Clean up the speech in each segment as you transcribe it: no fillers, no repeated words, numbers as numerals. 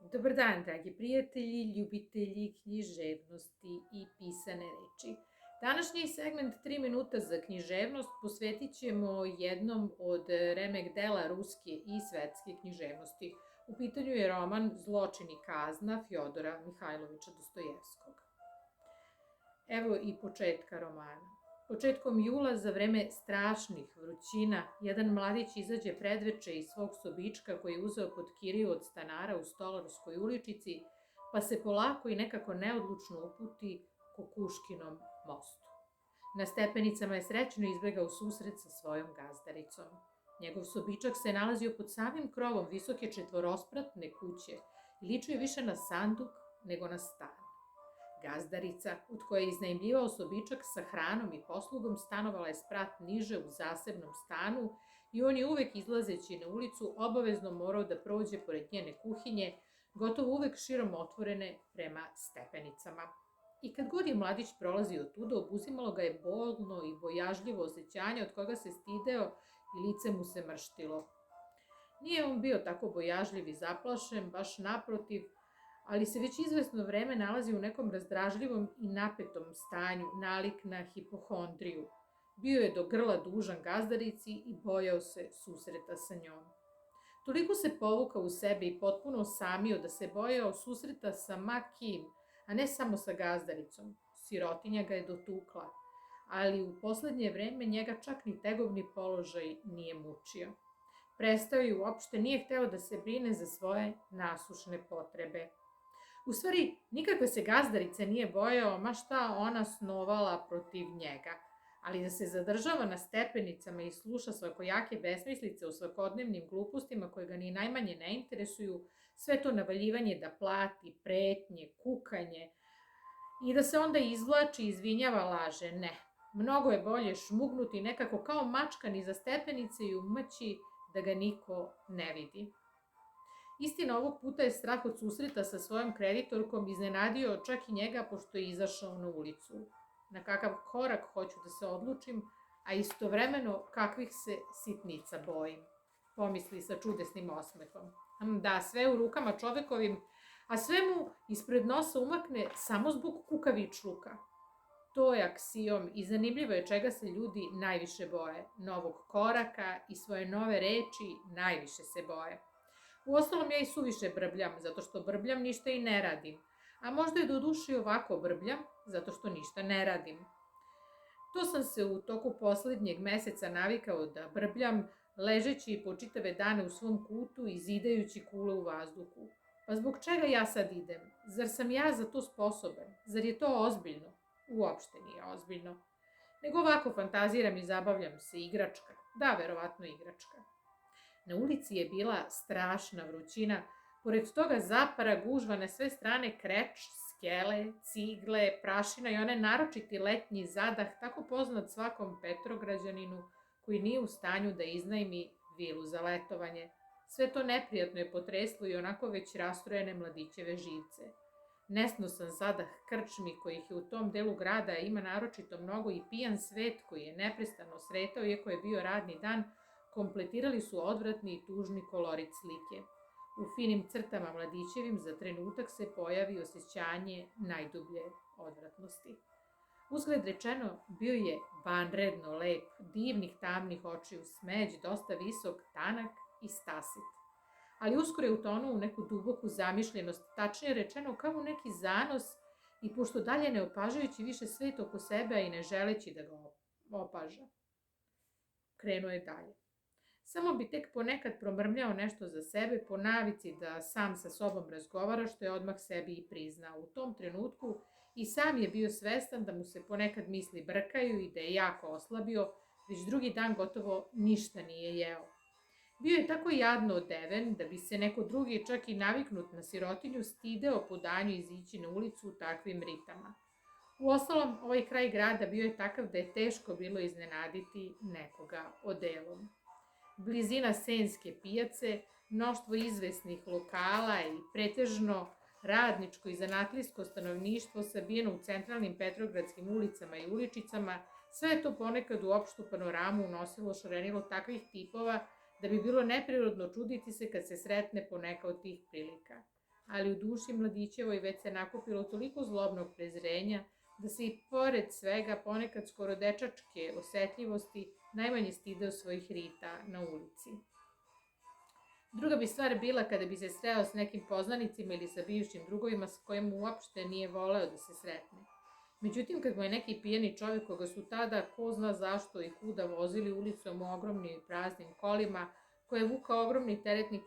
Dobar dan, dragi prijatelji, ljubitelji književnosti i pisane reči. Današnji segment 3 minuta za književnost posvetit ćemo jednom od remek dela ruske i svetske književnosti. U pitanju je roman Zločin i kazna Fjodora Mihajlovića Dostojevskog. Evo i početka romana. Početkom jula, za vreme strašnih vrućina, jedan mladić izađe predveče iz svog sobička koji je uzeo pod kiriju od stanara u Stolarskoj uličici, pa se polako i nekako neodlučno uputi Kokuškinom mostu. Na stepenicama je srećno izbegao susret sa svojom gazdaricom. Njegov sobičak se nalazio pod samim krovom visoke četvorospratne kuće i ličio je više na sanduk nego na stan. Gazdarica, od koje je iznajmljivao sobičak sa hranom i poslugom, stanovala je sprat niže u zasebnom stanu i on je uvek izlazeći na ulicu obavezno morao da prođe pored njene kuhinje, gotovo uvek širom otvorene prema stepenicama. I kad god je mladić prolazio tuda, obuzimalo ga je bolno i bojažljivo osjećanje od koga se stideo i lice mu se mrštilo. Nije on bio tako bojažljiv i zaplašen, baš naprotiv, ali se već izvesno vreme nalazi u nekom razdražljivom i napetom stanju, nalik na hipohondriju. Bio je do grla dužan gazdarici i bojao se susreta sa njom. Toliko se povukao u sebe i potpuno osamio da se bojao susreta sa ma kim, a ne samo sa gazdaricom. Sirotinja ga je dotukla, ali u poslednje vreme njega čak ni tegovni položaj nije mučio. Prestao i uopšte nije hteo da se brine za svoje nasušne potrebe. U stvari, nikakve se gazdarice nije bojao, ma šta ona snovala protiv njega, ali da se zadržava na stepenicama i sluša svakojake besmislice o svakodnevnim glupostima koje ga ni najmanje ne interesuju, sve to navaljivanje da plati, pretnje, kukanje i da se onda izvlači, izvinjava, laže, ne. Mnogo je bolje šmugnuti nekako kao mačkan iza stepenice i umaći da ga niko ne vidi. Istina, ovog puta je strah od susreta sa svojom kreditorkom iznenadio čak i njega, pošto je izašao na ulicu. Na kakav korak hoću da se odlučim, a istovremeno kakvih se sitnica bojim, pomisli sa čudesnim osmehom. Da, sve u rukama čovekovim, a sve mu ispred nosa umakne samo zbog kukavičluka. To je aksiom i zanimljivo je čega se ljudi najviše boje. Novog koraka i svoje nove reči najviše se boje. Uostalom, ja i suviše brbljam, zato što brbljam ništa i ne radim. A možda je do duše ovako brbljam, zato što ništa ne radim. To sam se u toku poslednjeg meseca navikao da brbljam, ležeći po čitave dane u svom kutu i zidajući kule u vazduhu. Pa zbog čega ja sad idem? Zar sam ja za to sposoban? Zar je to ozbiljno? Uopšte nije ozbiljno. Nego ovako fantaziram i zabavljam se, igračka. Da, verovatno igračka. Na ulici je bila strašna vrućina, pored toga zapara, gužva na sve strane, kreč, skele, cigle, prašina i onaj naročiti letnji zadah, tako poznat svakom Petrograđaninu koji nije u stanju da iznajmi vilu za letovanje. Sve to neprijatno je potreslo i onako već rastrojene mladićeve živce. Nesnosan zadah krčmi kojih je u tom delu grada ima naročito mnogo i pijan svet koji je neprestano sretao, iako je bio radni dan, kompletirali su odvratni i tužni kolorit slike. U finim crtama mladićevim za trenutak se pojavi osjećanje najdublje odvratnosti. Uzgled rečeno, bio je vanredno lep, divnih tamnih očiju, smeđ, dosta visok, tanak i stasit. Ali uskoro je utonuo u neku duboku zamišljenost, tačnije rečeno kao u neki zanos, i pošto dalje ne opažajući više svet oko sebe, a i ne želeći da ga opaža, krenuo je dalje. Samo bi tek ponekad promrmljao nešto za sebe, po navici da sam sa sobom razgovara, što je odmah sebi i priznao. U tom trenutku i sam je bio svestan da mu se ponekad misli brkaju i da je jako oslabio, već drugi dan gotovo ništa nije jeo. Bio je tako jadno odeven da bi se neko drugi, čak i naviknut na sirotinju, stideo po danju izići na ulicu u takvim ritama. Uostalom, ovaj kraj grada bio je takav da je teško bilo iznenaditi nekoga odelom. Blizina Senjske pijace, mnoštvo izvesnih lokala i pretežno radničko i zanatlijsko stanovništvo sabijeno u centralnim petrogradskim ulicama i uličicama, sve je to ponekad u opštu panoramu unosilo šarenilo takvih tipova da bi bilo neprirodno čuditi se kad se sretne poneka od tih prilika. ali u duši mladićevoj već se nakupilo toliko zlobnog prezrenja da se i pored svega ponekad skoro dečačke osetljivosti najmanje stideo svojih rita na ulici. Druga bi stvar bila kada bi se sreo s nekim poznanicima ili sa bivšim drugovima s kojim uopšte nije voleo da se sretne. Međutim, kad mu je neki pijani čovjek koga su tada ko zna zašto i kuda vozili ulicom u ogromnim i praznim kolima, koje je vukao ogromni teretni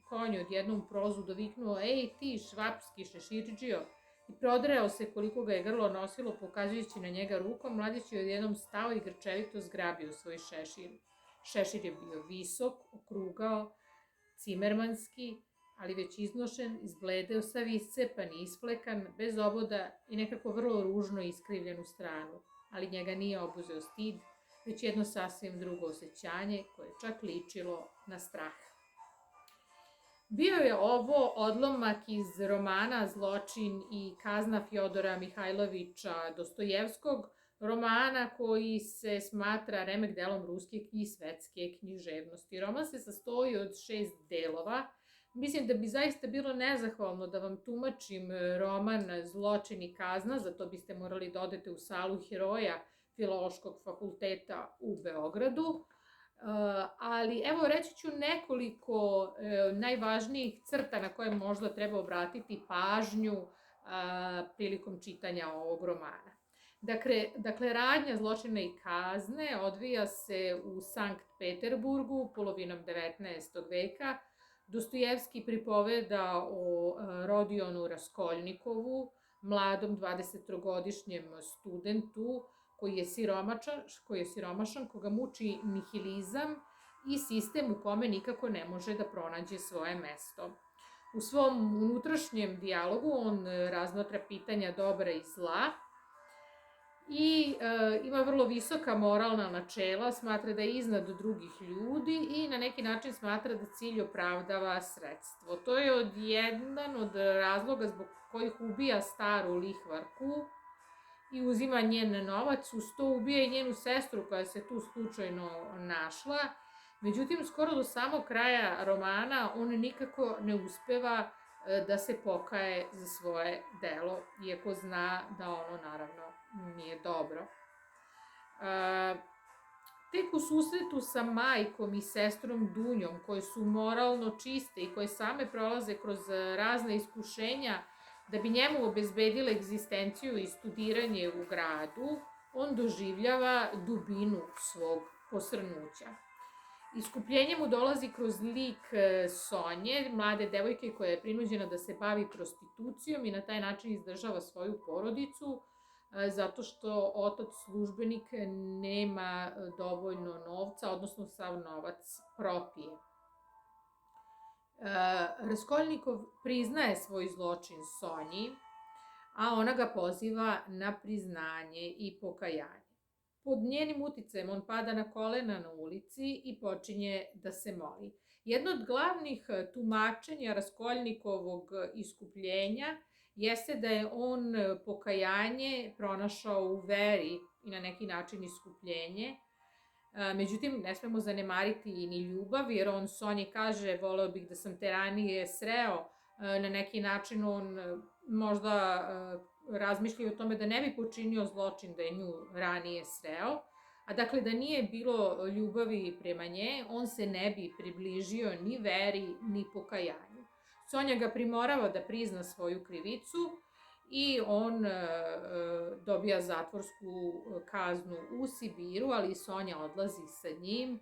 konj odjednom u prozu doviknuo: "Ej ti, švapski šeširđio!" i prodreo se koliko ga je grlo nosilo, pokazujući na njega rukom, mladić je odjednom stao i grčevito zgrabio svoj šešir. Šešir je bio visok, okrugao, cimermanski, ali već iznošen, izbledeo, sav iscepan i isflekan, bez oboda i nekako vrlo ružno iskrivljen u stranu, ali njega nije obuzeo stid, već jedno sasvim drugo osjećanje koje čak ličilo na strah. Bio je ovo odlomak iz romana Zločin i kazna Fjodora Mihajlovića Dostojevskog, romana koji se smatra remek delom ruske i svetske književnosti. Roman se sastoji od 6 delova. Mislim da bi zaista bilo nezahvalno da vam tumačim roman Zločin i kazna, zato biste morali da odete u salu heroja Filološkog fakulteta u Beogradu. Ali evo reći ću nekoliko najvažnijih crta na koje možda treba obratiti pažnju prilikom čitanja ovog romana. Dakle, radnja Zločina i kazne odvija se u Sankt Peterburgu polovinom 19. veka. Dostojevski pripoveda o Rodionu Raskoljnikovu, mladom 23-godišnjem studentu koji je siromašan, koga muči nihilizam i sistem u kome nikako ne može da pronađe svoje mesto. U svom unutrašnjem dijalogu on razmatra pitanja dobra i zla i ima vrlo visoka moralna načela, smatra da je iznad drugih ljudi i na neki način smatra da cilj opravdava sredstvo. To je jedan od razloga zbog kojih ubija staru lihvarku i uzima njen novac, uz to ubija i njenu sestru koja se tu slučajno našla. Međutim, skoro do samog kraja romana on nikako ne uspeva da se pokaje za svoje delo, iako zna da ono naravno nije dobro. Tek u susretu sa majkom i sestrom Dunjom, koje su moralno čiste i koje same prolaze kroz razne iskušenja da bi njemu obezbedile egzistenciju i studiranje u gradu, on doživljava dubinu svog posrnuća. Iskupljenje mu dolazi kroz lik Sonje, mlade devojke koja je prinuđena da se bavi prostitucijom i na taj način izdržava svoju porodicu, zato što otac službenik nema dovoljno novca, odnosno sav novac propije. Raskoljnikov priznaje svoj zločin Sonji, a ona ga poziva na priznanje i pokajanje. Pod njenim uticajem on pada na kolena na ulici i počinje da se moli. Jedno od glavnih tumačenja Raskoljnikovog iskupljenja jeste da je on pokajanje pronašao u veri i na neki način iskupljenje. Međutim, ne smemo zanemariti ni ljubav, jer on Sonji kaže: "Voleo bih da sam te ranije sreo." Na neki način on možda razmišlja o tome da ne bi počinio zločin da je nju ranije sreo, a dakle da nije bilo ljubavi prema nje, on se ne bi približio ni veri ni pokajanju. Sonja ga primorava da prizna svoju krivicu i on dobija zatvorsku kaznu u Sibiru, ali Sonja odlazi sa njim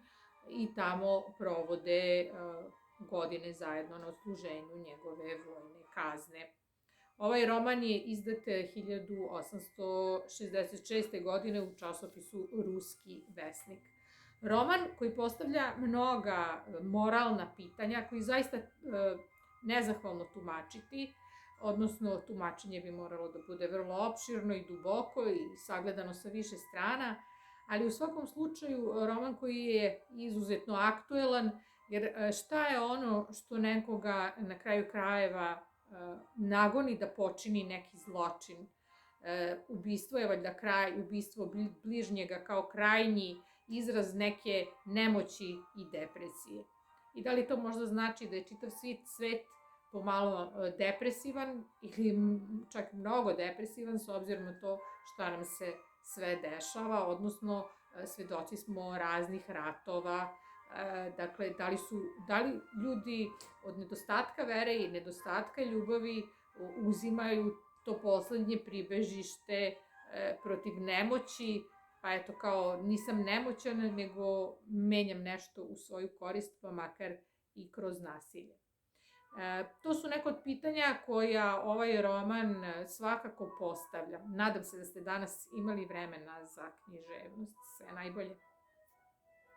i tamo provode godine zajedno na odsluženju njegove vojne kazne. Ovaj roman je izdat 1866. godine u časopisu Ruski vesnik. Roman koji postavlja mnoga moralna pitanja, koji zaista nezahvalno tumačiti, odnosno tumačenje bi moralo da bude vrlo opširno i duboko i sagledano sa više strana, ali u svakom slučaju roman koji je izuzetno aktuelan, jer šta je ono što nekoga na kraju krajeva nagoni da počini neki zločin? Ubistvo je valjda ubistvo bližnjega kao krajnji izraz neke nemoći i depresije. I da li to možda znači da je čitav svet pomalo depresivan ili čak mnogo depresivan s obzirom na to šta nam se sve dešava, odnosno svedoci smo raznih ratova. Dakle, da li ljudi od nedostatka vere i nedostatka ljubavi uzimaju to poslednje pribežište protiv nemoći, pa eto kao nisam nemoćan, nego menjam nešto u svoju korist, pa makar i kroz nasilje. To su neka od pitanja koja ovaj roman svakako postavlja. Nadam se da ste danas imali vremena za književnost. Sve najbolje.